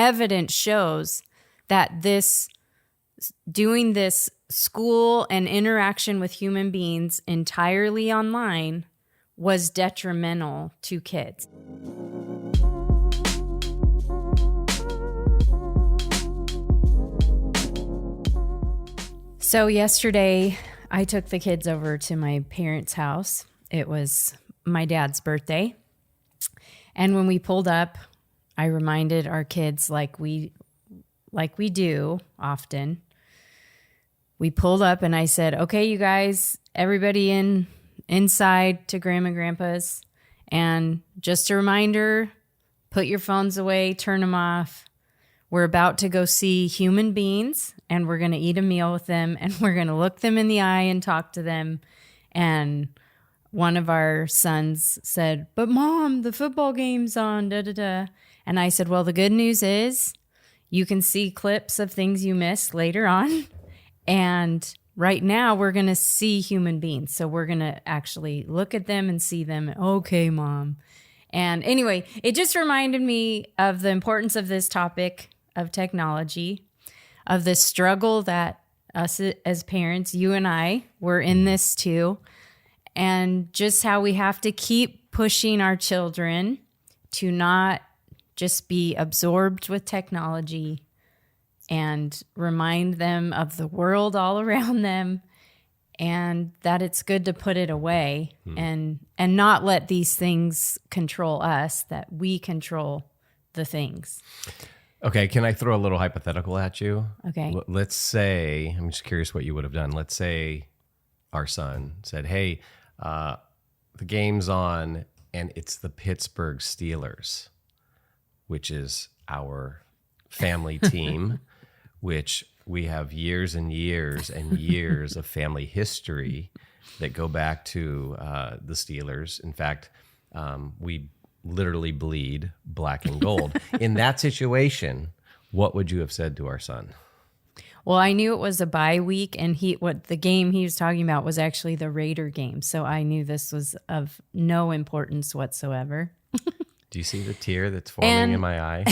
evidence shows that doing this school and interaction with human beings entirely online was detrimental to kids. So yesterday, I took the kids over to my parents' house. It was my dad's birthday. And when we pulled up, I reminded our kids, like we do often. We pulled up and I said, okay, you guys, everybody inside to Grandma and Grandpa's. And just a reminder, put your phones away, turn them off. We're about to go see human beings and we're going to eat a meal with them and we're going to look them in the eye and talk to them. And one of our sons said, but Mom, the football game's on, da-da-da. And I said, well, the good news is you can see clips of things you missed later on. And right now we're going to see human beings. So we're going to actually look at them and see them. Okay, Mom. And anyway, it just reminded me of the importance of this topic of technology, of the struggle that us as parents, you and I, were in this too, and just how we have to keep pushing our children to not just be absorbed with technology and remind them of the world all around them and that it's good to put it away and not let these things control us, that we control the things. Okay, can I throw a little hypothetical at you? Okay. Let's say, I'm just curious what you would have done. Let's say our son said, hey, the game's on and it's the Pittsburgh Steelers, which is our family team, which we have years and years and years of family history that go back to the Steelers. In fact, we literally bleed black and gold. In that situation, what would you have said to our son? Well, I knew it was a bye week, and what the game he was talking about was actually the Raider game. So I knew this was of no importance whatsoever. Do you see the tear that's forming in my eye?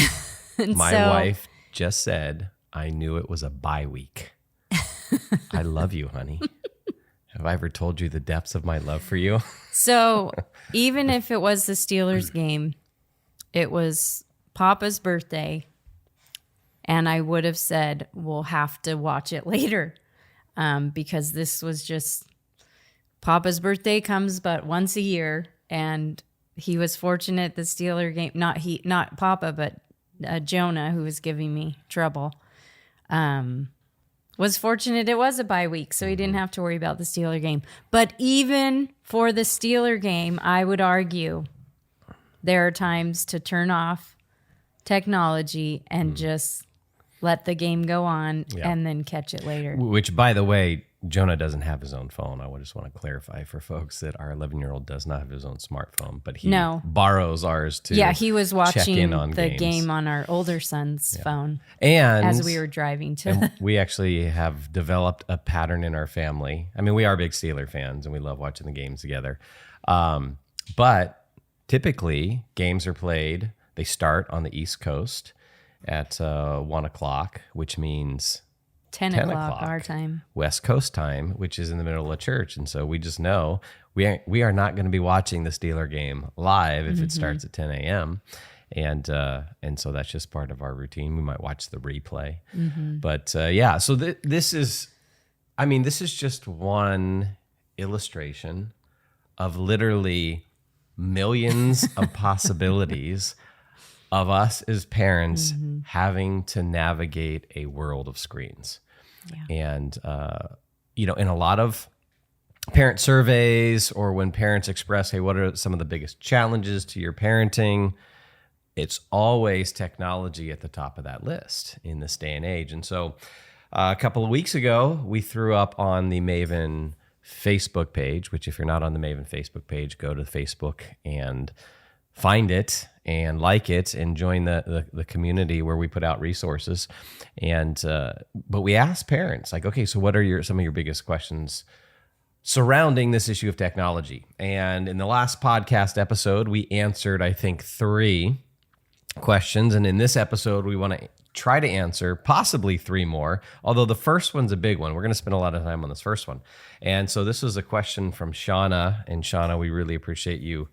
My wife just said, I knew it was a bye week. I love you, honey. Have I ever told you the depths of my love for you? So even if it was the Steelers game, it was Papa's birthday. And I would have said, we'll have to watch it later because this was just, Papa's birthday comes but once a year. And he was fortunate the Steeler game, not Papa, but Jonah, who was giving me trouble, was fortunate it was a bye week, so he didn't have to worry about the Steeler game. But even for the Steeler game, I would argue there are times to turn off technology and just let the game go on and then catch it later. Which, by the way, Jonah doesn't have his own phone. I just want to clarify for folks that our 11-year-old does not have his own smartphone, but he borrows ours to he was watching the game on our older son's phone and as we were driving to. And we actually have developed a pattern in our family. I mean, we are big Steeler fans and we love watching the games together. But typically, games are played, they start on the East Coast at 1 o'clock, which means 10 o'clock our time. West Coast time, which is in the middle of church. And so we just know we are not going to be watching the Steeler game live if it starts at 10 a.m. And so that's just part of our routine. We might watch the replay. But so this is just one illustration of literally millions of possibilities of us as parents having to navigate a world of screens. And, in a lot of parent surveys or when parents express, hey, what are some of the biggest challenges to your parenting? It's always technology at the top of that list in this day and age. And so a couple of weeks ago, we threw up on the Maven Facebook page, which if you're not on the Maven Facebook page, go to Facebook and find it and like it and join the community where we put out resources. And but we asked parents, like, okay, so what are some of your biggest questions surrounding this issue of technology? And in the last podcast episode, we answered, I think, 3. questions. And in this episode, we want to try to answer possibly 3 more, although the first one's a big one. We're going to spend a lot of time on this first one. And so this was a question from Shauna. And Shauna, we really appreciate you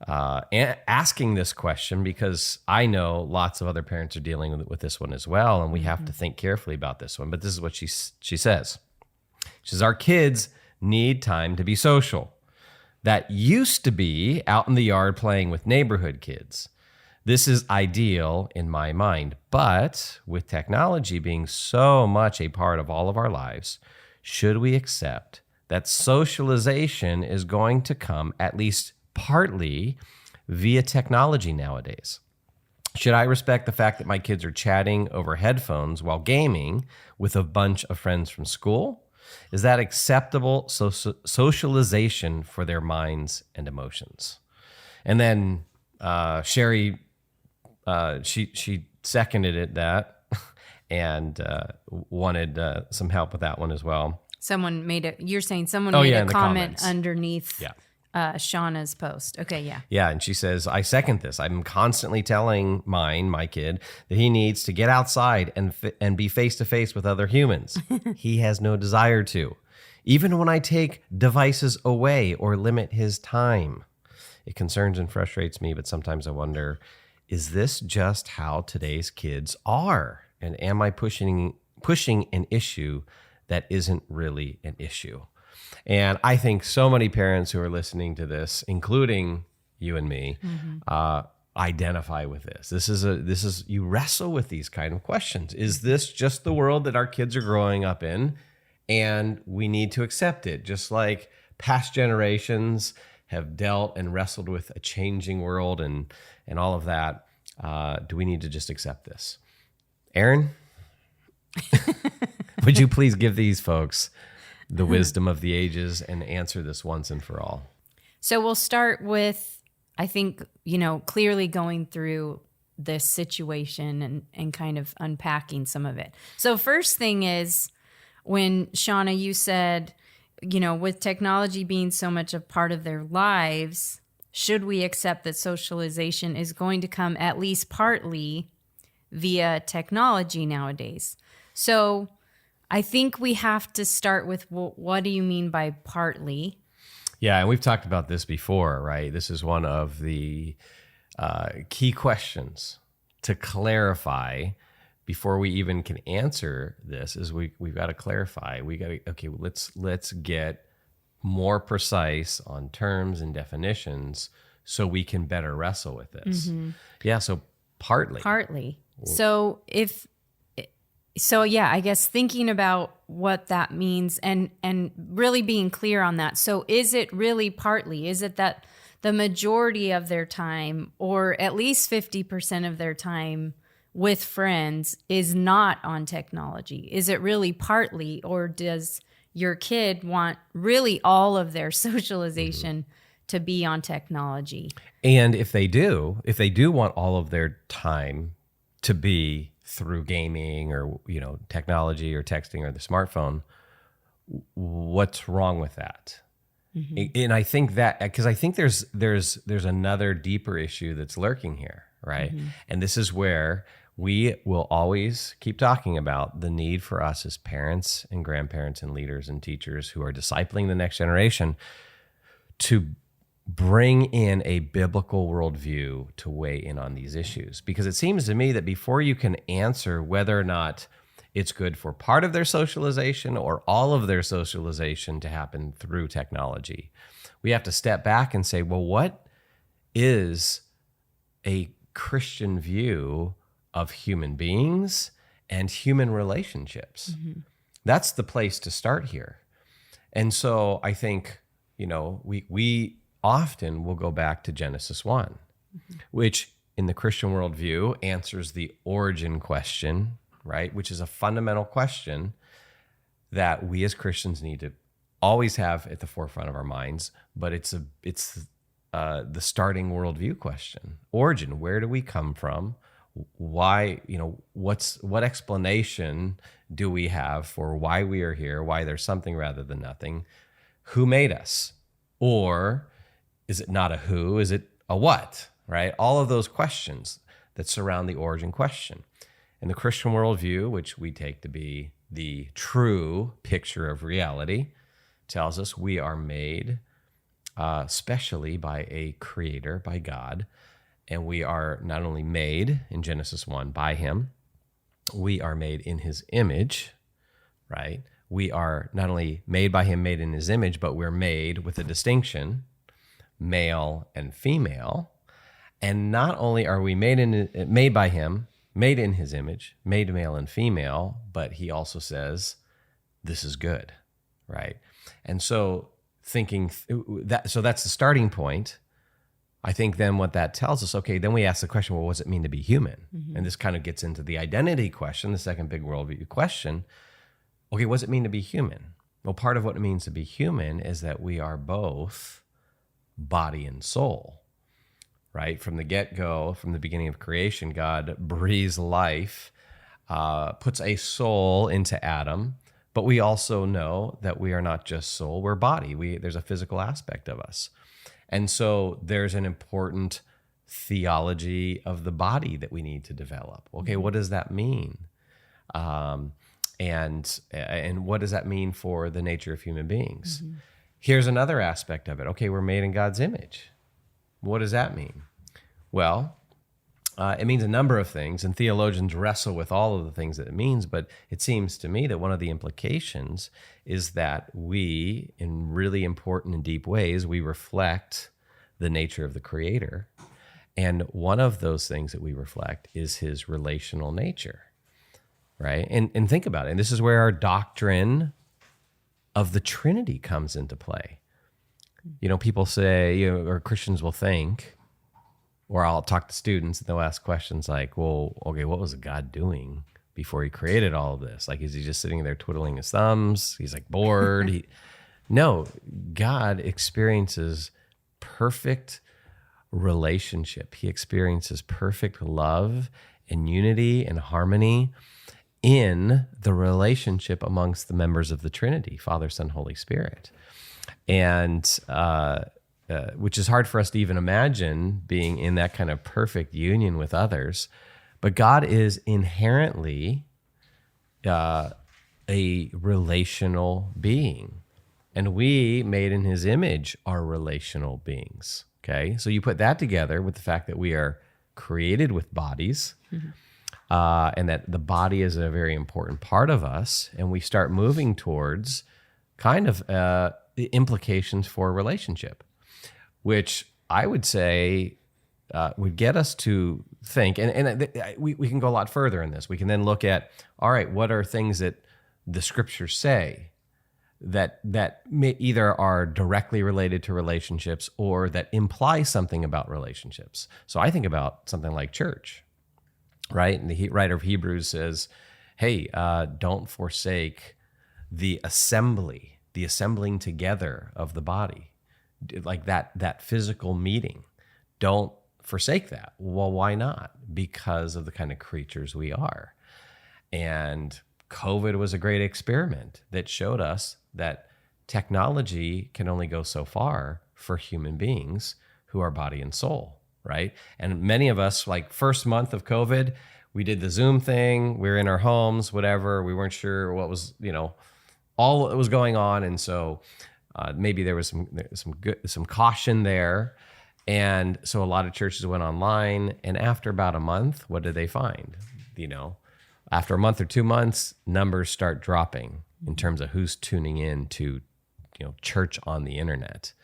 asking this question, because I know lots of other parents are dealing with this one as well. And we have to think carefully about this one. But this is what she says. She says, our kids need time to be social. That used to be out in the yard playing with neighborhood kids. This is ideal in my mind, but with technology being so much a part of all of our lives, should we accept that socialization is going to come at least partly via technology nowadays? Should I respect the fact that my kids are chatting over headphones while gaming with a bunch of friends from school? Is that acceptable socialization for their minds and emotions? And then Sherry, she seconded that and wanted some help with that one as well. You're saying someone made a comment underneath Shauna's post. Okay, yeah. Yeah, and she says, I second this. I'm constantly telling my kid, that he needs to get outside and be face-to-face with other humans. He has no desire to. Even when I take devices away or limit his time. It concerns and frustrates me, but sometimes I wonder, is this just how today's kids are? And am I pushing an issue that isn't really an issue? And I think so many parents who are listening to this, including you and me, identify with this. This is you wrestle with these kind of questions. Is this just the world that our kids are growing up in? And we need to accept it, just like past generations have dealt and wrestled with a changing world and all of that. Do we need to just accept this? Erin, would you please give these folks the wisdom of the ages and answer this once and for all? So we'll start with, I think, clearly going through this situation and kind of unpacking some of it. So first thing is, when Shauna, you said, with technology being so much a part of their lives, should we accept that socialization is going to come at least partly via technology nowadays? So I think we have to start with, what do you mean by partly? Yeah, and we've talked about this before, right? This is one of the key questions to clarify before we even can answer this. Is we've got to clarify. Let's get more precise on terms and definitions so we can better wrestle with this. Mm-hmm. Yeah, so partly. So I guess thinking about what that means and really being clear on that. So is it really partly? Is it that the majority of their time, or at least 50% of their time with friends, is not on technology? Is it really partly, or does your kid want really all of their socialization to be on technology? And if they do want all of their time to be through gaming or technology or texting or the smartphone, what's wrong with that? Mm-hmm. And I think that, because I think there's another deeper issue that's lurking here, right? Mm-hmm. And this is where we will always keep talking about the need for us as parents and grandparents and leaders and teachers who are discipling the next generation to bring in a biblical worldview to weigh in on these issues. Because it seems to me that before you can answer whether or not it's good for part of their socialization or all of their socialization to happen through technology, we have to step back and say, well, what is a Christian view of human beings and human relationships? Mm-hmm. That's the place to start here. And so I think, we often will go back to Genesis 1, mm-hmm. which in the Christian worldview answers the origin question, right? Which is a fundamental question that we as Christians need to always have at the forefront of our minds, but it's the starting worldview question. Origin, where do we come from? Why, what explanation do we have for why we are here? Why there's something rather than nothing? Who made us? Or is it not a who? Is it a what? Right? All of those questions. that surround the origin question. And the Christian worldview, which we take to be the true picture of reality, tells us we are made specially by a creator, by God. And we are not only made in Genesis 1 by him, we are made in his image, right? We are not only made by him, made in his image, but we're made with a distinction, male and female. And not only are we made by him, made in his image, made male and female, but he also says, this is good, right? And so so that's the starting point. I think then what that tells us, okay, then we ask the question, well, what does it mean to be human? Mm-hmm. And this kind of gets into the identity question, the second big worldview question. Okay, what does it mean to be human? Well, part of what it means to be human is that we are both body and soul, right? From the get-go, from the beginning of creation, God breathes life, puts a soul into Adam, but we also know that we are not just soul, we're body. There's a physical aspect of us. And so there's an important theology of the body that we need to develop. Okay, what does that mean? And what does that mean for the nature of human beings? Mm-hmm. Here's another aspect of it. Okay, we're made in God's image. What does that mean? Well, it means a number of things, and theologians wrestle with all of the things that it means, but it seems to me that one of the implications is that we, in really important and deep ways, we reflect the nature of the Creator. And one of those things that we reflect is his relational nature, right? And think about it. And this is where our doctrine of the Trinity comes into play. You know, people say, or Christians will think, or I'll talk to students and they'll ask questions like, well, okay, what was God doing before he created all of this? Like, is he just sitting there twiddling his thumbs? He's like bored. No, God experiences perfect relationship. He experiences perfect love and unity and harmony in the relationship amongst the members of the Trinity, Father, Son, Holy Spirit. And which is hard for us to even imagine being in that kind of perfect union with others. But God is inherently a relational being. And we, made in his image, are relational beings. Okay? So you put that together with the fact that we are created with bodies, mm-hmm. And that the body is a very important part of us, and we start moving towards kind of the implications for a relationship, which I would say would get us to think, and we can go a lot further in this. We can then look at, all right, what are things that the scriptures say that may either are directly related to relationships or that imply something about relationships. So I think about something like church, right? And the writer of Hebrews says, hey, don't forsake the assembling together of the body, like that physical meeting. Don't forsake that. Well, why not? Because of the kind of creatures we are. And COVID was a great experiment that showed us that technology can only go so far for human beings who are body and soul, right? And many of us, like first month of COVID, we did the Zoom thing. We were in our homes, whatever. We weren't sure what was, all that was going on. And so maybe there was some caution there. And so a lot of churches went online. And after about a month, what did they find? After a month or 2 months, numbers start dropping in terms of who's tuning in to, church on the internet.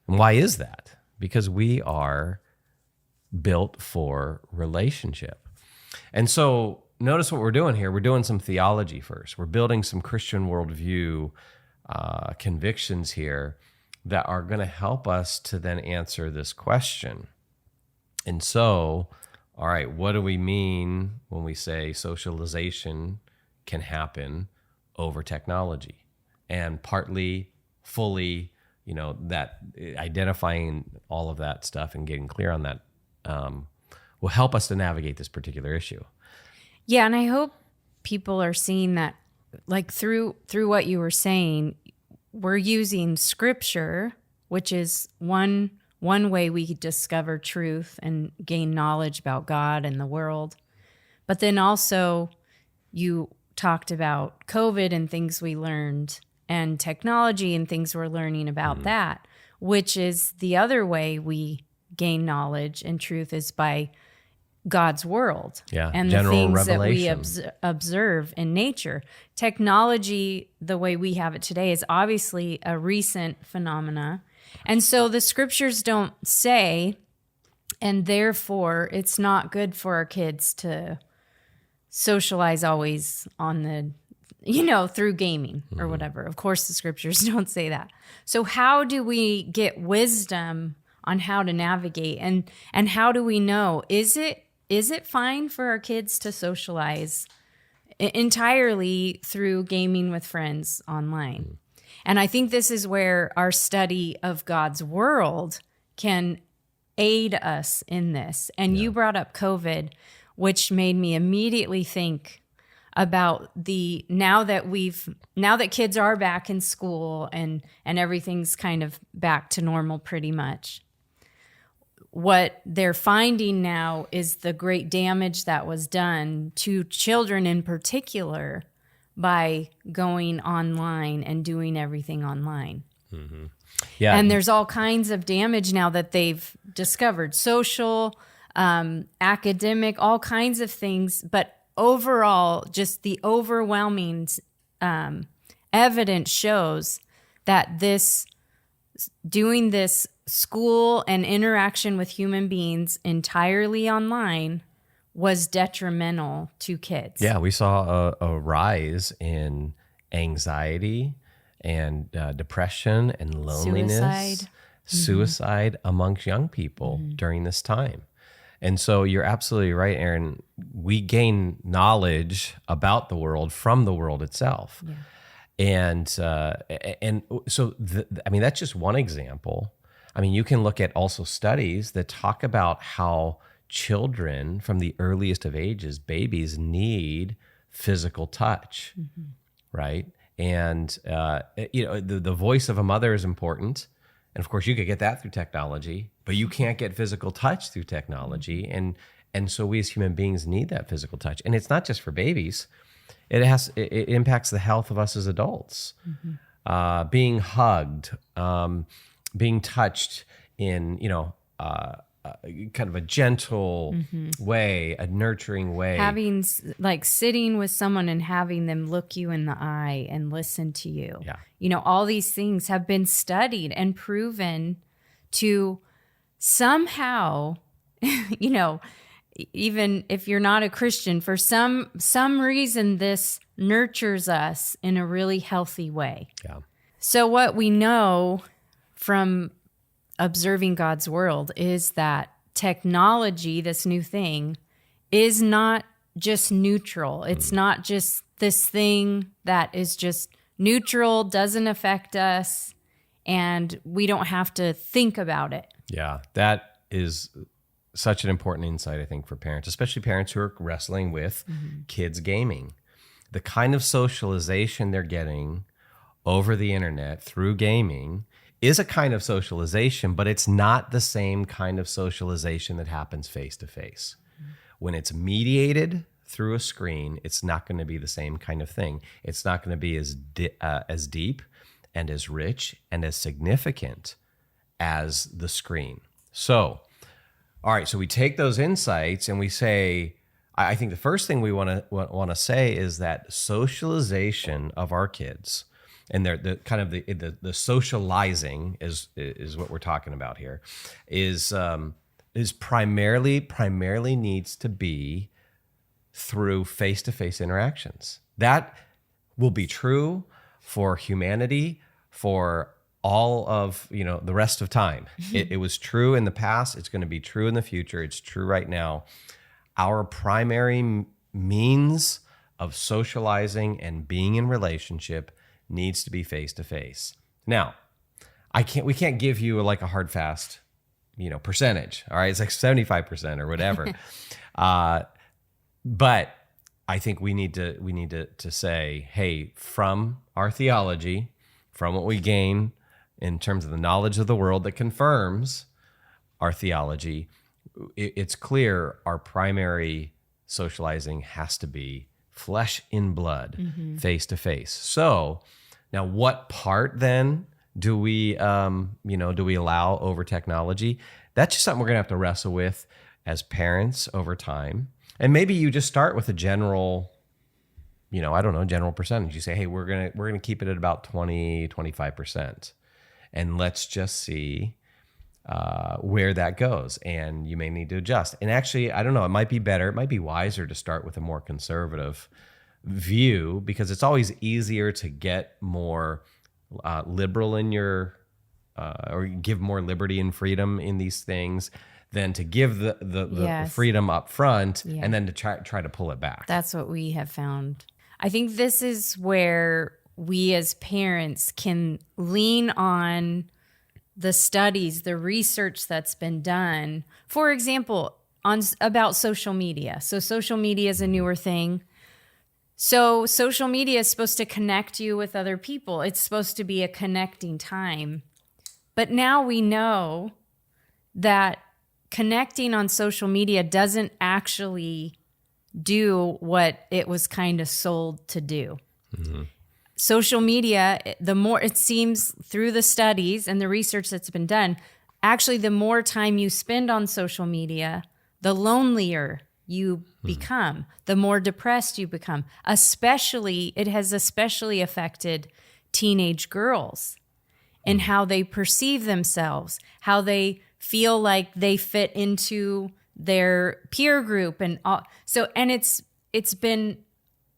And why is that? Because we are built for relationship. And so notice what we're doing here. We're doing some theology first. We're building some Christian worldview convictions here that are going to help us to then answer this question. And so, all right, what do we mean when we say socialization can happen over technology? And partly, fully, that identifying all of that stuff and getting clear on that will help us to navigate this particular issue. Yeah, and I hope people are seeing that, like through what you were saying, we're using scripture, which is one one way we discover truth and gain knowledge about God and the world. But then also you talked about COVID and things we learned, and technology and things we're learning about that, which is the other way we gain knowledge and truth is by God's world and the things revelation that we observe in nature. Technology, the way we have it today, is obviously a recent phenomena. And so the scriptures don't say, and therefore it's not good for our kids to socialize always on the, through gaming or whatever. Of course, the scriptures don't say that. So how do we get wisdom on how to navigate, and how do we know, is it fine for our kids to socialize entirely through gaming with friends online? And I think this is where our study of God's world can aid us in this. And you brought up COVID, which made me immediately think about now that kids are back in school and everything's kind of back to normal pretty much. What they're finding now is the great damage that was done to children in particular by going online and doing everything online. Mm-hmm. Yeah. And there's all kinds of damage now that they've discovered, social, academic, all kinds of things. But overall, just the overwhelming evidence shows that doing this school and interaction with human beings entirely online was detrimental to kids. Yeah, we saw a rise in anxiety and depression and loneliness, suicide amongst young people during this time. And so you're absolutely right, Erin. We gain knowledge about the world from the world itself. Yeah. And so, that's just one example. I mean, you can look at also studies that talk about how children from the earliest of ages, babies, need physical touch, right? And, the voice of a mother is important. And of course, you could get that through technology, but you can't get physical touch through technology. And so we as human beings need that physical touch. And it's not just for babies. It impacts the health of us as adults. Being hugged, being touched in, kind of a gentle way, a nurturing way. Having, sitting with someone and having them look you in the eye and listen to you. Yeah. All these things have been studied and proven to somehow, even if you're not a Christian, for some reason, this nurtures us in a really healthy way. Yeah. So what we know from observing God's world is that technology, this new thing, is not just neutral. It's not just this thing that is just neutral, doesn't affect us, and we don't have to think about it. Yeah, that is such an important insight, I think, for parents, especially parents who are wrestling with kids gaming. The kind of socialization they're getting over the internet through gaming is a kind of socialization, but it's not the same kind of socialization that happens face to face. When it's mediated through a screen, it's not going to be the same kind of thing. It's not going to be as deep and as rich and as significant as the screen. So, all right, so we take those insights and we say, I think the first thing we want to say is that socialization of our kids, and the socializing is what we're talking about here, is primarily needs to be through face-to-face interactions. That will be true for humanity for all of the rest of time. It was true in the past. It's going to be true in the future. It's true right now. Our primary means of socializing and being in relationship needs to be face to face. Now, we can't give you a hard fast, percentage. All right, it's like 75% or whatever. But I think we need to say, hey, from our theology, from what we gain in terms of the knowledge of the world that confirms our theology, it's clear our primary socializing has to be flesh in blood, face to face. So now what part then do we allow over technology? That's just something we're going to have to wrestle with as parents over time. And maybe you just start with a general, general percentage. You say, hey, we're going to keep it at about 20-25%. And let's just see where that goes. And you may need to adjust. And actually, I don't know, it might be better, it might be wiser to start with a more conservative view, because it's always easier to get more liberal in your, or give more liberty and freedom in these things than to give the freedom up front and then to try to pull it back. That's what we have found. I think this is where we as parents can lean on the studies, the research that's been done. For example, about social media. So social media is a newer thing. So social media is supposed to connect you with other people. It's supposed to be a connecting time. But now we know that connecting on social media doesn't actually do what it was kind of sold to do. Mm-hmm. Social media, the more it seems through the studies and the research that's been done, actually the more time you spend on social media, the lonelier you become, the more depressed you become. It has especially affected teenage girls and how they perceive themselves, how they feel like they fit into their peer group. And it's been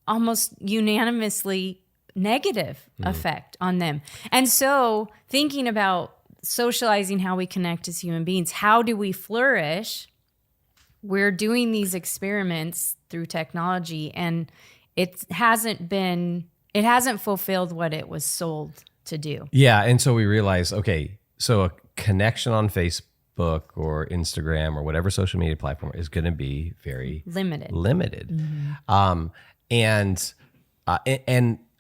almost unanimously negative effect on them. And so thinking about socializing, how we connect as human beings, how do we flourish? We're doing these experiments through technology, and it hasn't fulfilled what it was sold to do. Yeah. And so we realize, okay, so a connection on Facebook or Instagram or whatever social media platform is going to be very limited. Mm-hmm. And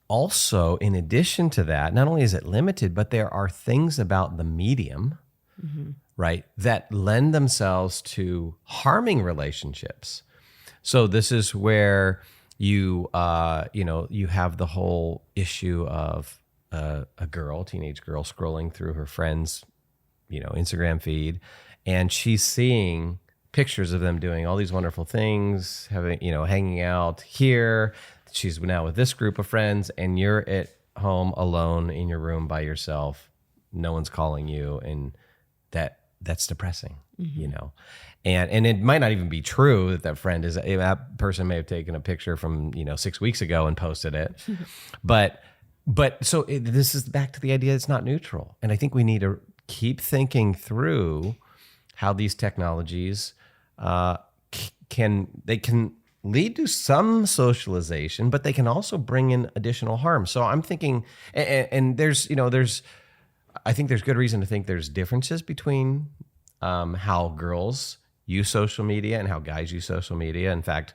also, in addition to that, not only is it limited, but there are things about the medium, right, that lend themselves to harming relationships. So this is where you have the whole issue of a teenage girl scrolling through her friend's, Instagram feed, and she's seeing pictures of them doing all these wonderful things, having, hanging out here. She's now with this group of friends, and you're at home alone in your room by yourself. No one's calling you, and that's depressing, And it might not even be true that that person may have taken a picture from 6 weeks ago and posted it, but so this is back to the idea it's not neutral, and I think we need to keep thinking through how these technologies can lead to some socialization, but they can also bring in additional harm. So I'm thinking, and I think there's good reason to think there's differences between how girls use social media and how guys use social media. In fact,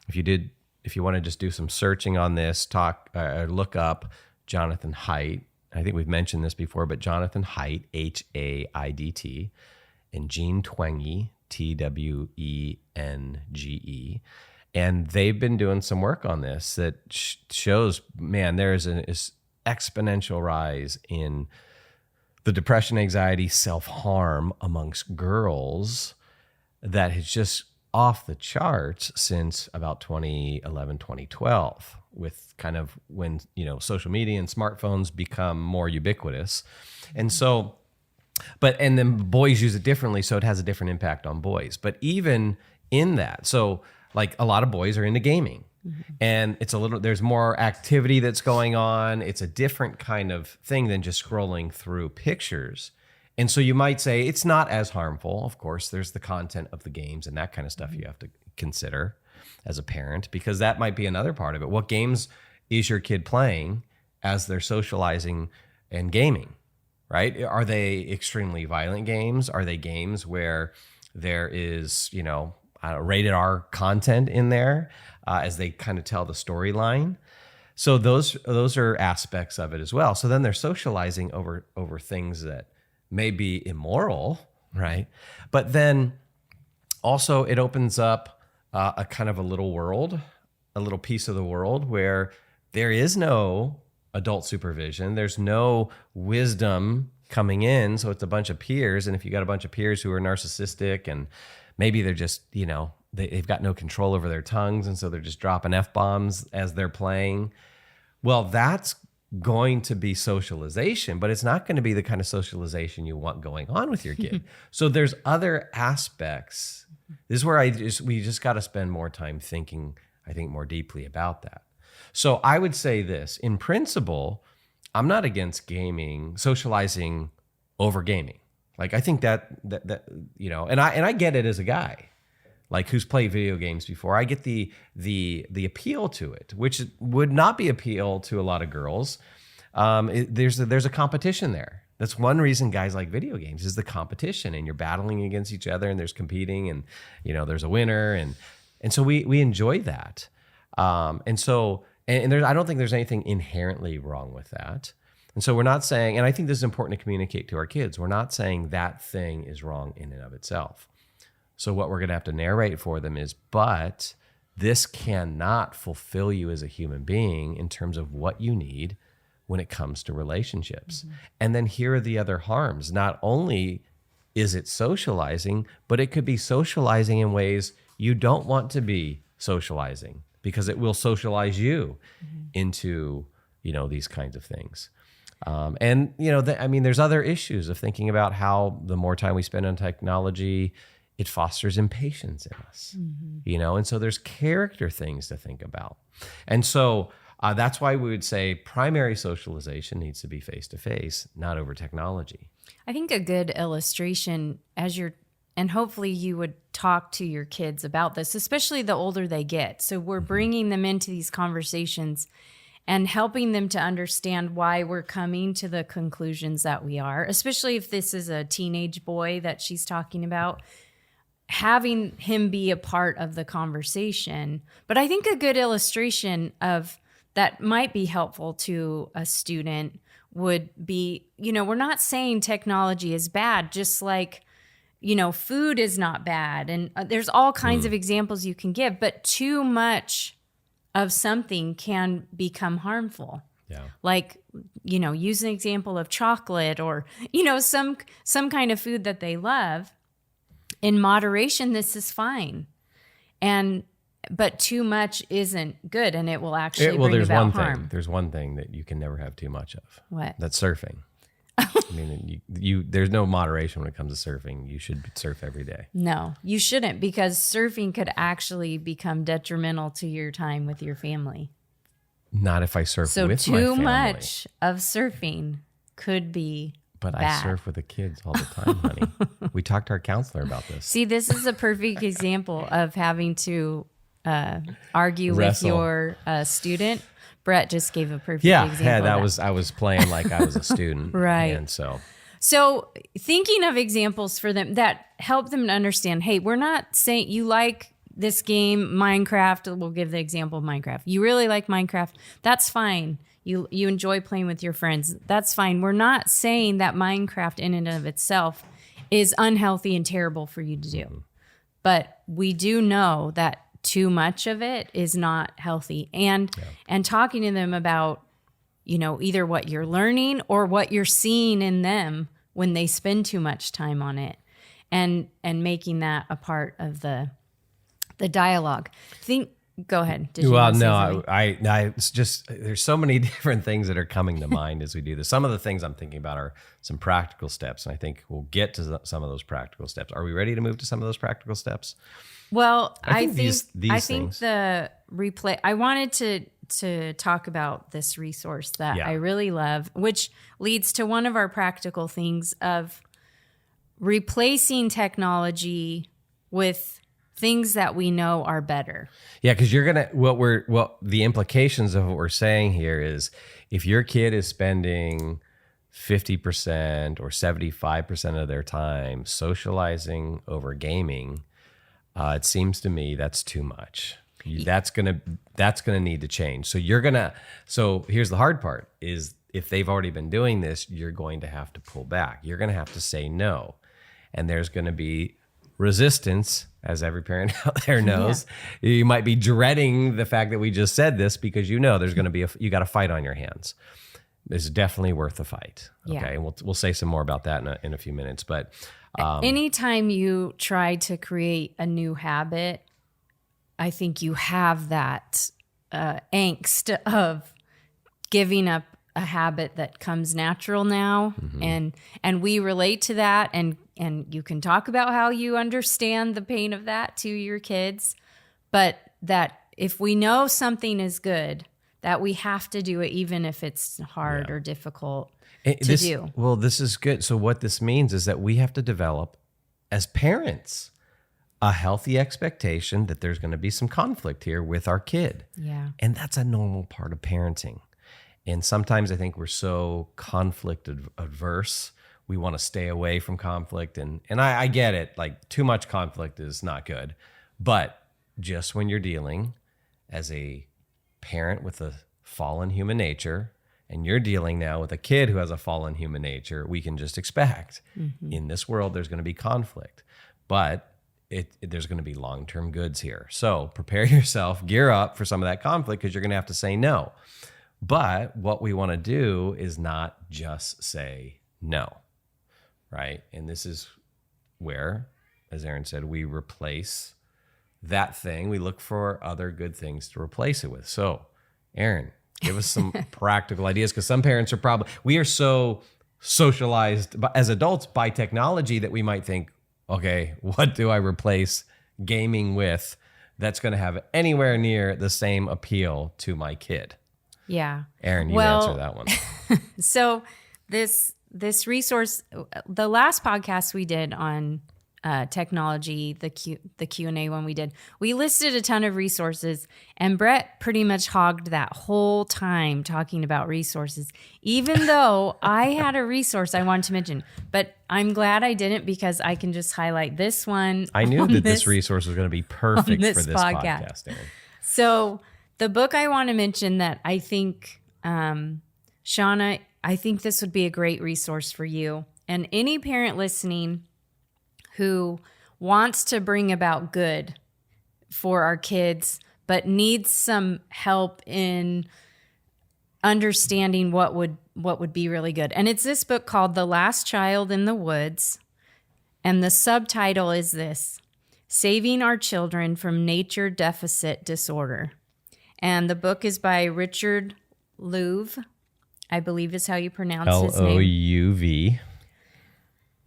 if you want to just do some searching on this, look up Jonathan Haidt. I think we've mentioned this before, but Jonathan Haidt, Haidt, and Jean Twenge, Twenge. And they've been doing some work on this that shows, man, there's an exponential rise in the depression, anxiety, self-harm amongst girls that has just off the charts since about 2011, 2012, with kind of when, social media and smartphones become more ubiquitous. And so, and then boys use it differently, so it has a different impact on boys. But even in that, so like a lot of boys are into gaming, and there's more activity that's going on. It's a different kind of thing than just scrolling through pictures. And so you might say it's not as harmful. Of course, there's the content of the games and that kind of stuff you have to consider as a parent, because that might be another part of it. What games is your kid playing as they're socializing and gaming, right? Are they extremely violent games? Are they games where there is, rated R content in there as they kind of tell the storyline? So those are aspects of it as well. So then they're socializing over things that may be immoral, right? But then also it opens up a kind of a little world, a little piece of the world where there is no adult supervision. There's no wisdom coming in. So it's a bunch of peers. And if you got a bunch of peers who are narcissistic and maybe they're just, they've got no control over their tongues. And so they're just dropping F-bombs as they're playing. Well, that's going to be socialization, but it's not going to be the kind of socialization you want going on with your kid. So there's other aspects. This is where we just got to spend more time thinking, I think, more deeply about that. So I would say this, in principle, I'm not against socializing over gaming. Like, I think that and I get it as a guy, like, who's played video games before. I get the appeal to it, which would not be appeal to a lot of girls. There's a competition there. That's one reason guys like video games, is the competition, and you're battling against each other, and there's competing, and there's a winner, and so we enjoy that. And I don't think there's anything inherently wrong with that. And so we're not saying, and I think this is important to communicate to our kids, we're not saying that thing is wrong in and of itself. So what we're going to have to narrate for them is, but this cannot fulfill you as a human being in terms of what you need when it comes to relationships. Mm-hmm. And then here are the other harms. Not only is it socializing, but it could be socializing in ways you don't want to be socializing, because it will socialize you into, these kinds of things. There's other issues of thinking about how the more time we spend on technology, it fosters impatience in us, and so there's character things to think about. And so that's why we would say primary socialization needs to be face-to-face, not over technology. I think a good illustration and hopefully you would talk to your kids about this, especially the older they get. So we're bringing them into these conversations and helping them to understand why we're coming to the conclusions that we are, especially if this is a teenage boy that she's talking about, having him be a part of the conversation. But I think a good illustration of that might be helpful to a student would be, we're not saying technology is bad, just like, food is not bad. And there's all kinds of examples you can give, but too much of something can become harmful. Yeah. Like, use an example of chocolate or, some kind of food that they love. In moderation, this is fine. But too much isn't good, and it will actually bring about harm. There's one thing that you can never have too much of. What? That's surfing. I mean, there's no moderation when it comes to surfing. You should surf every day. No, you shouldn't, because surfing could actually become detrimental to your time with your family. Not if I surf with my family. So too much of surfing could be But bad. I surf with the kids all the time, honey. We talked to our counselor about this. See, this is a perfect example of having to argue with your student. Brett just gave a perfect example. Yeah, I was playing like I was a student. Right. And so thinking of examples for them that help them to understand, hey, we're not saying you like this game, Minecraft. We'll give the example of Minecraft. You really like Minecraft. That's fine. You enjoy playing with your friends. That's fine. We're not saying that Minecraft in and of itself is unhealthy and terrible for you to do. But we do know that too much of it is not healthy. And talking to them about, either what you're learning or what you're seeing in them when they spend too much time on it, and making that a part of the dialogue. Go ahead. It's just, there's so many different things that are coming to mind as we do this. Some of the things I'm thinking about are some practical steps, and I think we'll get to some of those practical steps. Are we ready to move to some of those practical steps? Well, I think these the replay, I wanted to talk about this resource that I really love, which leads to one of our practical things of replacing technology with things that we know are better. Yeah, because the implications of what we're saying here is, if your kid is spending 50% or 75% of their time socializing over gaming, it seems to me that's too much. That's gonna need to change. So here's the hard part: is if they've already been doing this, you're going to have to pull back. You're going to have to say no. and there's going to be resistance, as every parent out there knows. Yeah. You might be dreading the fact that we just said this because there's going to be you got a fight on your hands. It's definitely worth the fight. Okay, yeah. We'll say some more about that in a few minutes. But anytime you try to create a new habit, I think you have that angst of giving up a habit that comes natural now. Mm-hmm. And we relate to that, and you can talk about how you understand the pain of that to your kids, but that if we know something is good, that we have to do it even if it's hard or difficult to do. Well, this is good. So what this means is that we have to develop, as parents, a healthy expectation that there's going to be some conflict here with our kid. Yeah. And that's a normal part of parenting. And sometimes I think we're so conflict adverse. We want to stay away from conflict. And I get it. Like, too much conflict is not good. But just when you're dealing as a parent with a fallen human nature, and you're dealing now with a kid who has a fallen human nature, we can just expect in this world there's going to be conflict. But there's going to be long-term goods here. So prepare yourself, gear up for some of that conflict, because you're going to have to say no. But what we want to do is not just say no, right? And this is where, as Erin said, we replace that thing. We look for other good things to replace it with. So, Erin, give us some practical ideas, because some parents we are so socialized as adults by technology that we might think, okay, what do I replace gaming with that's going to have anywhere near the same appeal to my kid? Yeah. Erin, you answer that one. So this resource, the last podcast we did on technology, the Q&A one we did, we listed a ton of resources, and Brett pretty much hogged that whole time talking about resources, even though I had a resource I wanted to mention. But I'm glad I didn't, because I can just highlight this one. I knew that this resource was going to be perfect for this podcast, Erin. So the book I want to mention that I think, Shauna, I think this would be a great resource for you and any parent listening who wants to bring about good for our kids, but needs some help in understanding what would be really good. And it's this book called The Last Child in the Woods. And the subtitle is this: Saving Our Children from Nature Deficit Disorder. And the book is by Richard Louv, I believe is how you pronounce his name. Louv.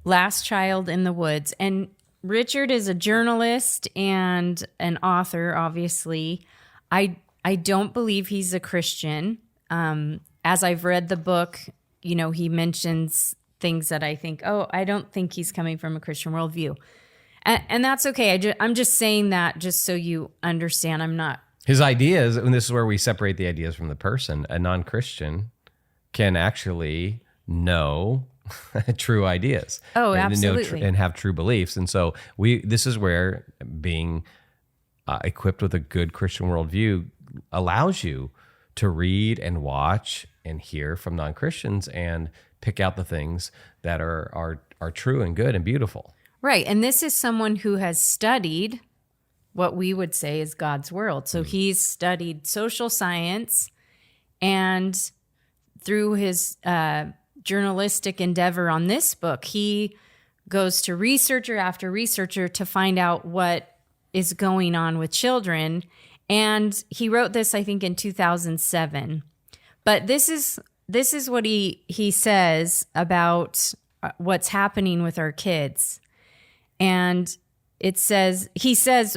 Last Child in the Woods. And Richard is a journalist and an author, obviously. I don't believe he's a Christian. As I've read the book, he mentions things that I think, I don't think he's coming from a Christian worldview. And that's okay. I'm just saying that just so you understand. I'm not. His ideas, and this is where we separate the ideas from the person, a non-Christian can actually know true ideas. Oh, absolutely. And have true beliefs. And so this is where being equipped with a good Christian worldview allows you to read and watch and hear from non-Christians and pick out the things that are true and good and beautiful. Right. And this is someone who has studied what we would say is God's world. So he's studied social science, and through his journalistic endeavor on this book, he goes to researcher after researcher to find out what is going on with children. And he wrote this, I think, in 2007. But this is what he says about what's happening with our kids. And he says,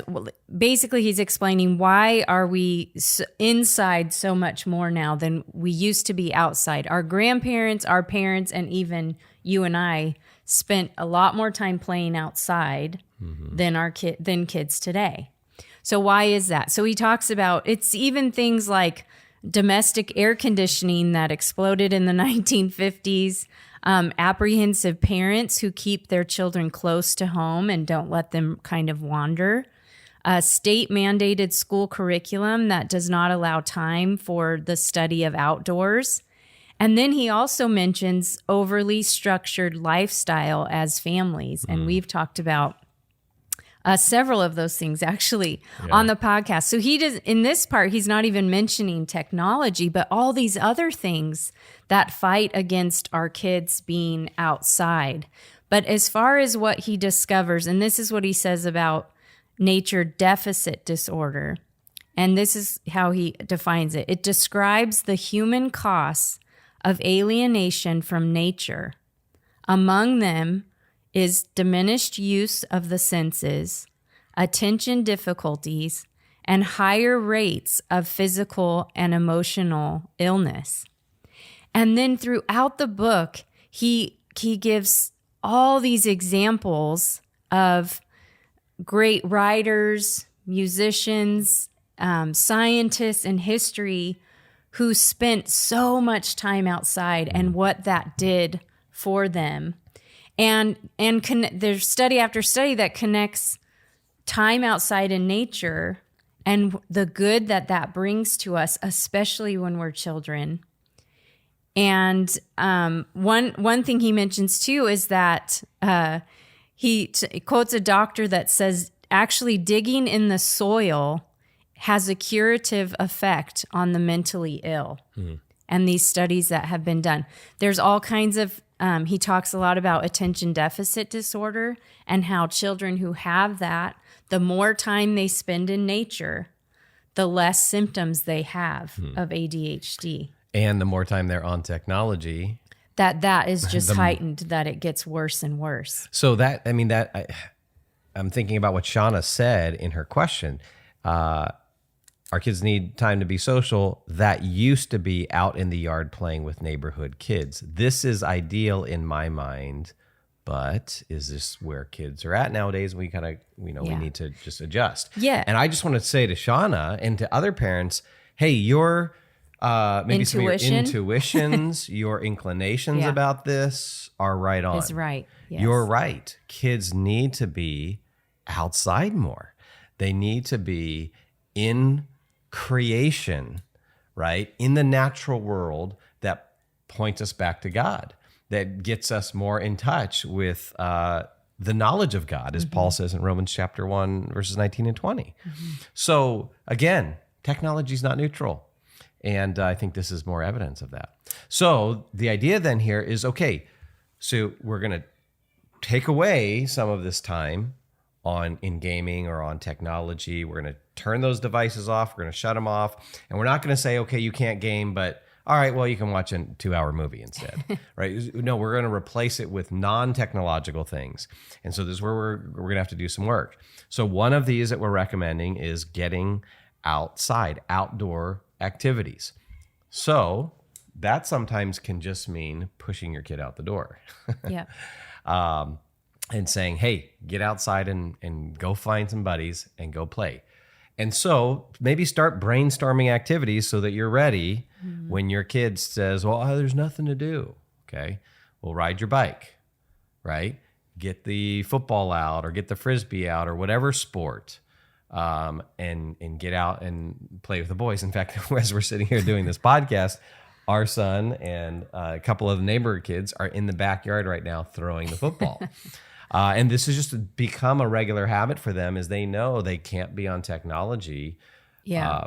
basically he's explaining, why are we inside so much more now than we used to be outside? Our grandparents, our parents, and even you and I spent a lot more time playing outside than kids today. So why is that? So he talks about, it's even things like domestic air conditioning that exploded in the 1950s, apprehensive parents who keep their children close to home and don't let them kind of wander, a state-mandated school curriculum that does not allow time for the study of outdoors, And then he also mentions overly structured lifestyle as families. And we've talked about several of those things actually on the podcast. So he does, in this part, he's not even mentioning technology, but all these other things that fight against our kids being outside. But as far as what he discovers, and this is what he says about nature deficit disorder, and this is how he defines it. It describes the human costs of alienation from nature. Among them is diminished use of the senses, attention difficulties, and higher rates of physical and emotional illness. And then throughout the book, he gives all these examples of great writers, musicians, scientists in history who spent so much time outside and what that did for them. And there's study after study that connects time outside in nature and the good that brings to us, especially when we're children. And one thing he mentions too is that he quotes a doctor that says actually digging in the soil has a curative effect on the mentally ill. And these studies that have been done. There's all kinds of, he talks a lot about attention deficit disorder and how children who have that, the more time they spend in nature, the less symptoms they have of ADHD. And the more time they're on technology, that is just heightened, that it gets worse and worse. So I'm thinking about what Shauna said in her question. Our kids need time to be social. That used to be out in the yard playing with neighborhood kids. This is ideal in my mind, but is this where kids are at nowadays? We kind of, we need to just adjust. Yeah. And I just want to say to Shauna and to other parents, hey, your maybe some of your intuitions, your inclinations about this are right on. Is right. Yes. You're right. Kids need to be outside more. They need to be in creation, right? In the natural world that points us back to God, that gets us more in touch with the knowledge of God, as Paul says in Romans chapter 1, verses 19 and 20. So again, technology is not neutral. And I think this is more evidence of that. So the idea then here is, okay, so we're going to take away some of this time in gaming or on technology. We're going to turn those devices off. We're going to shut them off. And we're not going to say, okay, you can't game, but all right, well, you can watch a 2-hour movie instead, right? No, we're going to replace it with non-technological things. And so this is where we're going to have to do some work. So one of these that we're recommending is getting outside, outdoor activities. So that sometimes can just mean pushing your kid out the door. Yeah. And saying, hey, get outside and go find some buddies and go play. And so maybe start brainstorming activities so that you're ready when your kid says, well, there's nothing to do. Okay. Well, ride your bike, right? Get the football out or get the Frisbee out or whatever sport. And get out and play with the boys. In fact, as we're sitting here doing this podcast, our son and a couple of the neighbor kids are in the backyard right now throwing the football. And this has just become a regular habit for them, as they know they can't be on technology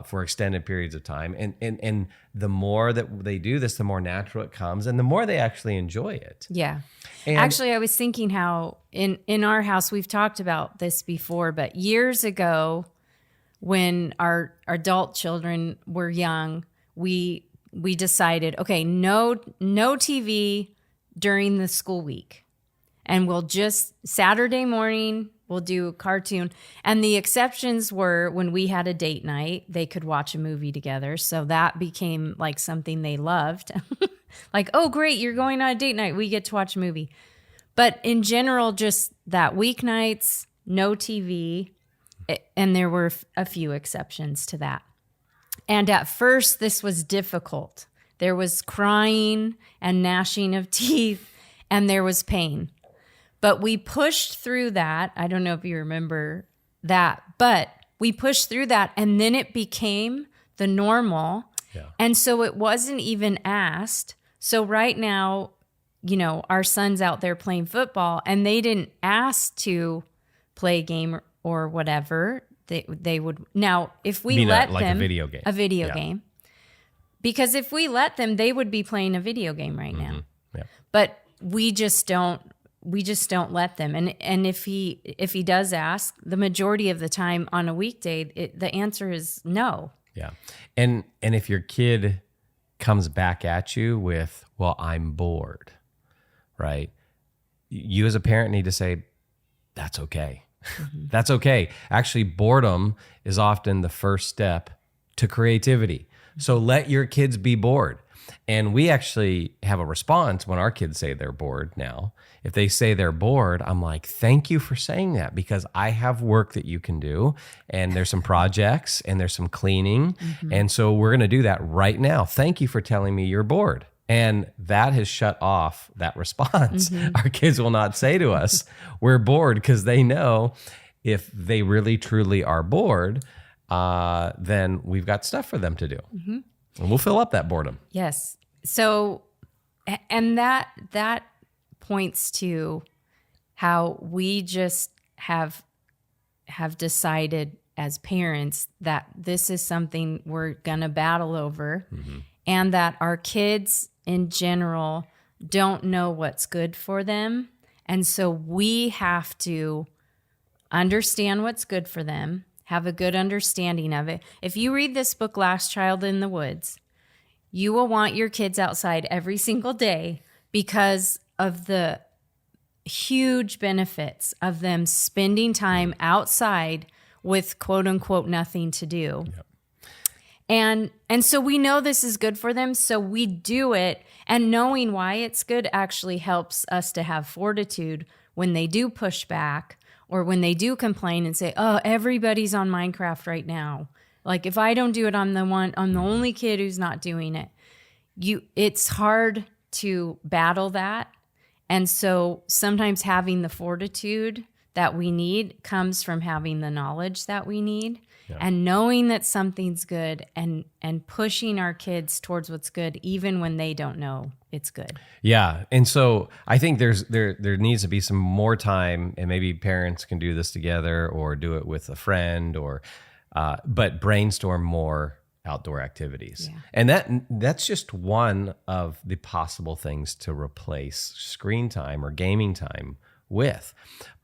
for extended periods of time. And the more that they do this, the more natural it comes and the more they actually enjoy it. Yeah. And actually, I was thinking how in our house, we've talked about this before, but years ago when our adult children were young, we decided, okay, no TV during the school week. And we'll just, Saturday morning, we'll do a cartoon. And the exceptions were when we had a date night, they could watch a movie together. So that became like something they loved. Like, oh, great, you're going on a date night. We get to watch a movie. But in general, just that weeknights, no TV. And there were a few exceptions to that. And at first, this was difficult. There was crying and gnashing of teeth, and there was pain. But we pushed through that. I don't know if you remember that, but we pushed through that, and then it became the normal. Yeah. And so it wasn't even asked, So right now, our son's out there playing football and they didn't ask to play a game or whatever. They would now if we let them a video game. A video game. Because if we let them, they would be playing a video game right now. Yeah. But we just don't let them. And if he does ask, the majority of the time on a weekday, the answer is no. Yeah. And if your kid comes back at you with, well, I'm bored, right? You as a parent need to say, that's okay. Mm-hmm. That's okay. Actually, boredom is often the first step to creativity. So let your kids be bored. And we actually have a response when our kids say they're bored now. If they say they're bored, I'm like, thank you for saying that, because I have work that you can do. And there's some projects and there's some cleaning. Mm-hmm. And so we're going to do that right now. Thank you for telling me you're bored. And that has shut off that response. Mm-hmm. Our kids will not say to us, we're bored, because they know if they really, truly are bored, then we've got stuff for them to do. Mm-hmm. And we'll fill up that boredom. Yes. So, and that points to how we just have decided as parents that this is something we're going to battle over, mm-hmm. and that our kids in general don't know what's good for them. And so we have to understand what's good for them, have a good understanding of it. If you read this book, Last Child in the Woods, you will want your kids outside every single day because of the huge benefits of them spending time outside with quote unquote nothing to do. Yep. And so we know this is good for them, so we do it, and knowing why it's good actually helps us to have fortitude when they do push back or when they do complain and say, oh, everybody's on Minecraft right now. Like, if I don't do it, I'm the only kid who's not doing it. It's hard to battle that. And so sometimes having the fortitude that we need comes from having the knowledge that we need. Yeah. And knowing that something's good and pushing our kids towards what's good, even when they don't know it's good. Yeah. And so I think there needs to be some more time, and maybe parents can do this together or do it with a friend, or but brainstorm more outdoor activities. Yeah. And that's just one of the possible things to replace screen time or gaming time with.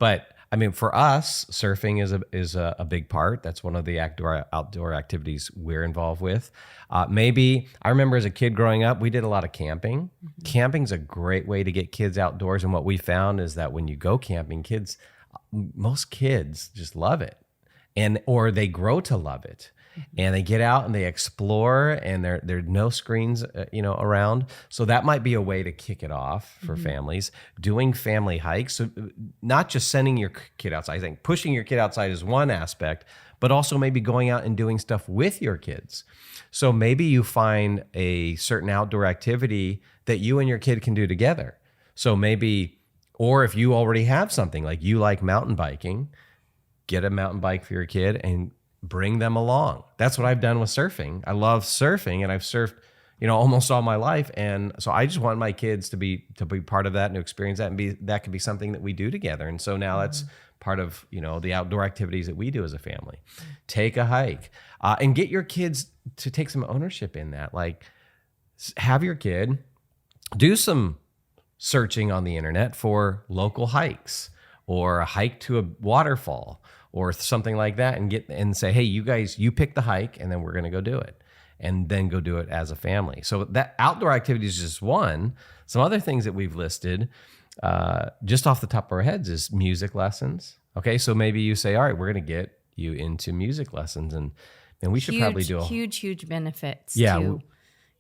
But I mean, for us, surfing is a big part. That's one of the outdoor activities we're involved with. Maybe I remember as a kid growing up, we did a lot of camping. Mm-hmm. Camping's a great way to get kids outdoors. And what we found is that when you go camping, most kids just love it, or they grow to love it. And they get out and they explore, and there are no screens, around. So that might be a way to kick it off for mm-hmm. families. Doing family hikes, so not just sending your kid outside. I think pushing your kid outside is one aspect, but also maybe going out and doing stuff with your kids. So maybe you find a certain outdoor activity that you and your kid can do together. So maybe, or if you already have something, like you like mountain biking, get a mountain bike for your kid and bring them along. That's what I've done with surfing. I love surfing, and I've surfed, almost all my life. And so I just want my kids to be part of that and to experience that, and that could be something that we do together. And so now that's part of, the outdoor activities that we do as a family. Take a hike, and get your kids to take some ownership in that. Like, have your kid do some searching on the internet for local hikes, or a hike to a waterfall, or something like that, and say, hey, you guys, you pick the hike, and then we're going to go do it, and then go do it as a family. So that outdoor activity is just one. Some other things that we've listed, just off the top of our heads, is music lessons. Okay, so maybe you say, all right, we're going to get you into music lessons, and we should probably do huge benefits to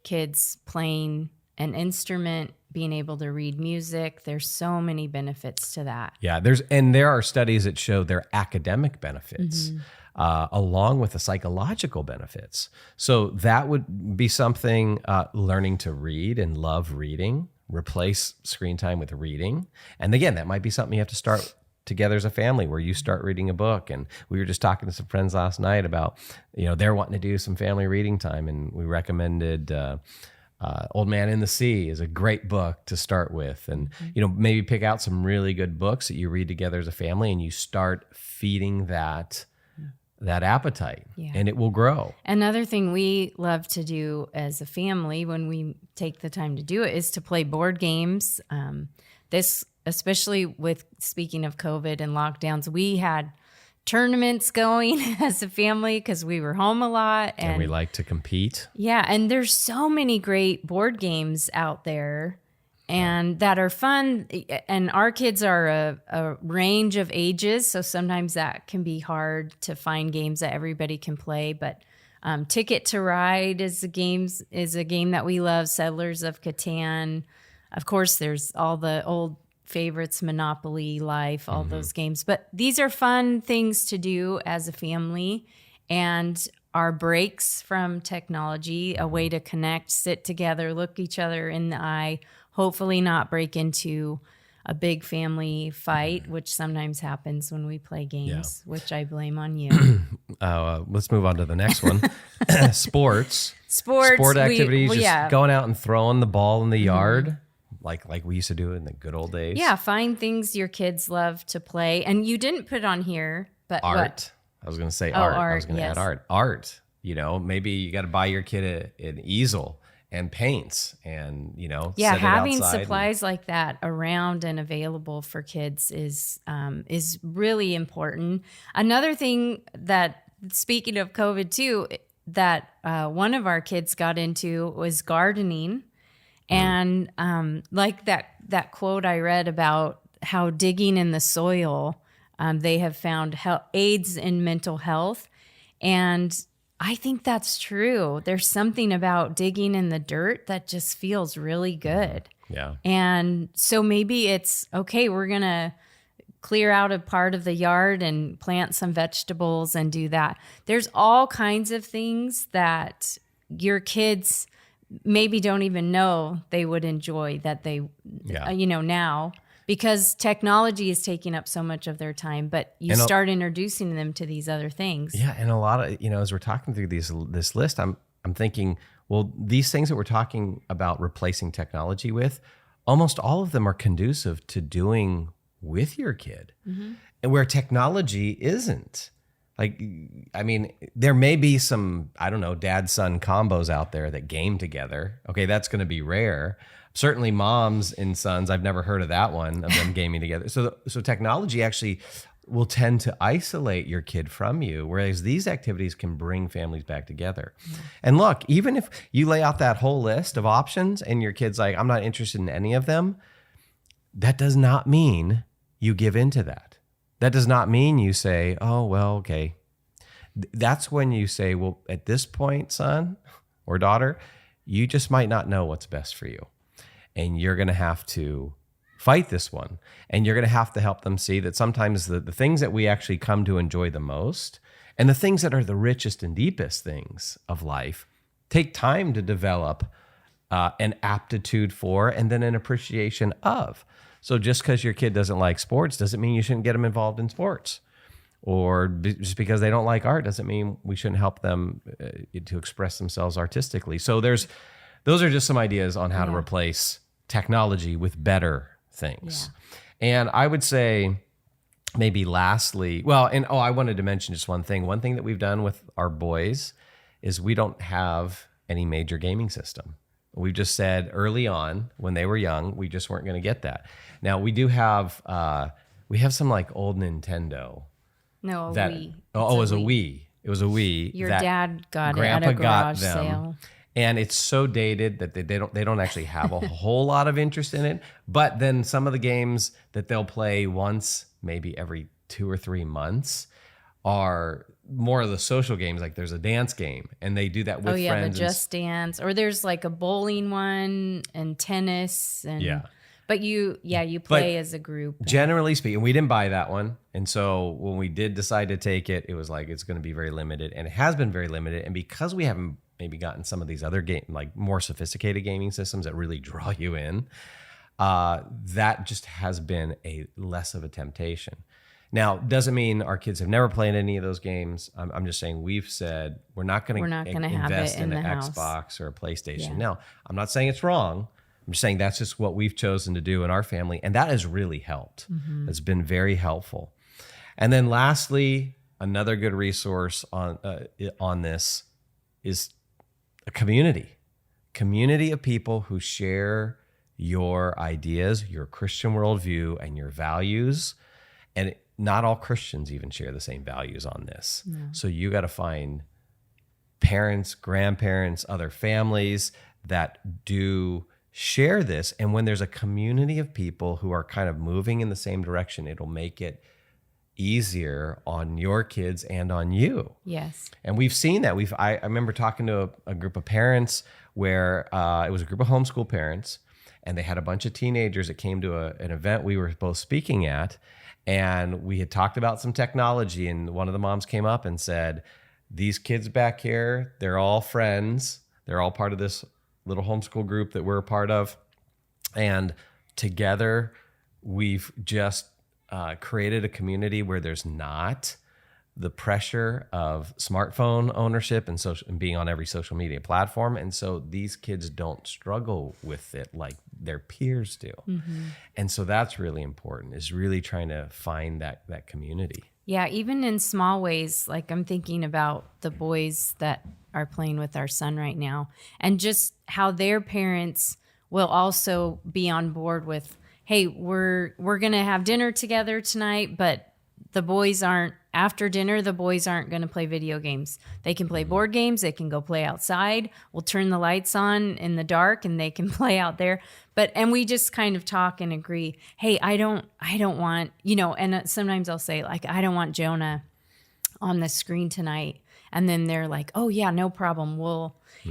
kids playing an instrument, being able to read music. There's so many benefits to that. Yeah, there are studies that show their academic benefits, mm-hmm. Along with the psychological benefits. So that would be something, learning to read and love reading, replace screen time with reading. And again, that might be something you have to start together as a family, where you start reading a book. And we were just talking to some friends last night about, they're wanting to do some family reading time, and we recommended Old Man in the Sea is a great book to start with. And, maybe pick out some really good books that you read together as a family, and you start feeding that appetite, and it will grow. Another thing we love to do as a family when we take the time to do it is to play board games. This, especially with speaking of COVID and lockdowns, we had tournaments going as a family because we were home a lot. And we like to compete. Yeah, and there's so many great board games out there and that are fun. And our kids are a range of ages, so sometimes that can be hard to find games that everybody can play. But Ticket to Ride is a game that we love. Settlers of Catan. Of course, there's all the old favorites, Monopoly, Life, all those games. But these are fun things to do as a family, and our breaks from technology, a way to connect, sit together, look each other in the eye, hopefully not break into a big family fight, which sometimes happens when we play games, which I blame on you. Let's move on to the next one. Sport activities, going out and throwing the ball in the yard. Like we used to do in the good old days. Yeah, find things your kids love to play. And you didn't put on here, but art. What? I was going to say art. I was going to add art. Art. Maybe you got to buy your kid an easel and paints, and set having it supplies like that around and available for kids is really important. Another thing that, speaking of COVID too, that one of our kids got into was gardening. And like that quote I read about how digging in the soil, they have found aids in mental health. And I think that's true. There's something about digging in the dirt that just feels really good. Yeah. And so maybe it's, okay, we're going to clear out a part of the yard and plant some vegetables and do that. There's all kinds of things that your kids maybe don't even know they would enjoy that they, now, because technology is taking up so much of their time, but you start introducing them to these other things. Yeah. And a lot of, as we're talking through this list, I'm thinking, well, these things that we're talking about replacing technology with, almost all of them are conducive to doing with your kid, and where technology isn't. There may be some, dad-son combos out there that game together. Okay, that's going to be rare. Certainly moms and sons, I've never heard of that one, of them gaming together. So technology actually will tend to isolate your kid from you, whereas these activities can bring families back together. And look, even if you lay out that whole list of options and your kid's like, I'm not interested in any of them, that does not mean you give into that. That does not mean you say, oh, well, okay. That's when you say, well, at this point, son or daughter, you just might not know what's best for you. And you're going to have to fight this one. And you're going to have to help them see that sometimes the things that we actually come to enjoy the most, and the things that are the richest and deepest things of life, take time to develop an aptitude for, and then an appreciation of. So just because your kid doesn't like sports doesn't mean you shouldn't get them involved in sports. Or just because they don't like art doesn't mean we shouldn't help them to express themselves artistically. So those are just some ideas on how to replace technology with better things. Yeah. And I would say maybe lastly, I wanted to mention just one thing. One thing that we've done with our boys is we don't have any major gaming system. We just said early on when they were young, we just weren't going to get that. Now we do have, some like old Nintendo. No, a Wii. It was a Wii. It was a Wii. Your dad got it at a garage sale. And it's so dated that they don't actually have a whole lot of interest in it. But then some of the games that they'll play once, maybe every 2 or 3 months, are more of the social games. Like there's a dance game, and they do that with friends. Oh yeah, the Just Dance, or there's like a bowling one and tennis, and But you play as a group. Generally speaking, we didn't buy that one, and so when we did decide to take it, it was like it's going to be very limited, and it has been very limited. And because we haven't maybe gotten some of these other more sophisticated gaming systems that really draw you in, that just has been a less of a temptation. Now, doesn't mean our kids have never played any of those games. I'm just saying we've said we're not going to invest in an Xbox or a PlayStation. Yeah. Now, I'm not saying it's wrong. I'm just saying that's just what we've chosen to do in our family, and that has really helped. It's been very helpful. And then lastly, another good resource on this is a community of people who share your ideas, your Christian worldview, and your values. And not all Christians even share the same values on this. No. So you got to find parents, grandparents, other families that do share this. And when there's a community of people who are kind of moving in the same direction, it'll make it easier on your kids and on you. Yes. And we've seen that. I remember talking to a group of parents where it was a group of homeschool parents, and they had a bunch of teenagers that came to an event we were both speaking at. And we had talked about some technology, and one of the moms came up and said, these kids back here, they're all friends. They're all part of this little homeschool group that we're a part of. And together, we've just created a community where there's not the pressure of smartphone ownership and being on every social media platform. And so these kids don't struggle with it like their peers do. And so that's really important, is really trying to find that community. Yeah, even in small ways, like I'm thinking about the boys that are playing with our son right now, and just how their parents will also be on board with, hey, we're going to have dinner together tonight, but the boys aren't, after dinner, the boys aren't going to play video games. They can play board games. They can go play outside. We'll turn the lights on in the dark and they can play out there. And we just kind of talk and agree, hey, I don't want, and sometimes I'll say, like, I don't want Jonah on the screen tonight. And then they're like, oh yeah, no problem.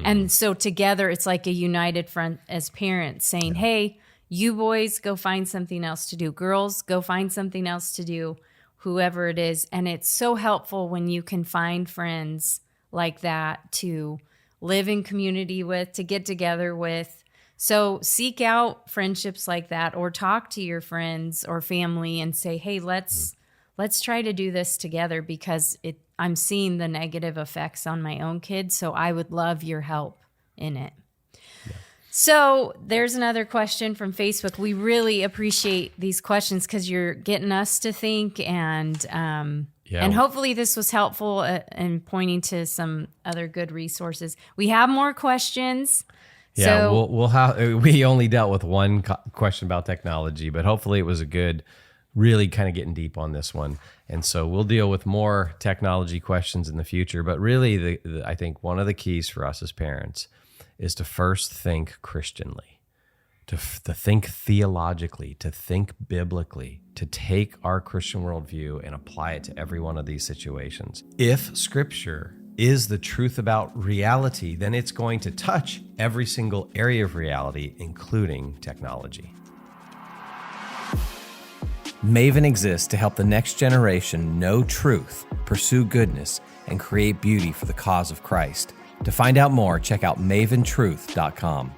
And so together it's like a united front as parents saying, hey, you boys go find something else to do. Girls, go find something else to do. Whoever it is. And it's so helpful when you can find friends like that to live in community with, to get together with. So seek out friendships like that, or talk to your friends or family and say, hey, let's try to do this together, because I'm seeing the negative effects on my own kids. So I would love your help in it. So there's another question from Facebook. We really appreciate these questions because you're getting us to think, and hopefully this was helpful in pointing to some other good resources. We have more questions. Yeah, so we only dealt with one question about technology, but hopefully it was a good, really kind of getting deep on this one. And so we'll deal with more technology questions in the future. But really, I think one of the keys for us as parents is to first think Christianly, to think theologically, to think biblically, to take our Christian worldview and apply it to every one of these situations. If Scripture is the truth about reality, then it's going to touch every single area of reality, including technology. Maven exists to help the next generation know truth, pursue goodness, and create beauty for the cause of Christ. To find out more, check out maventruth.com.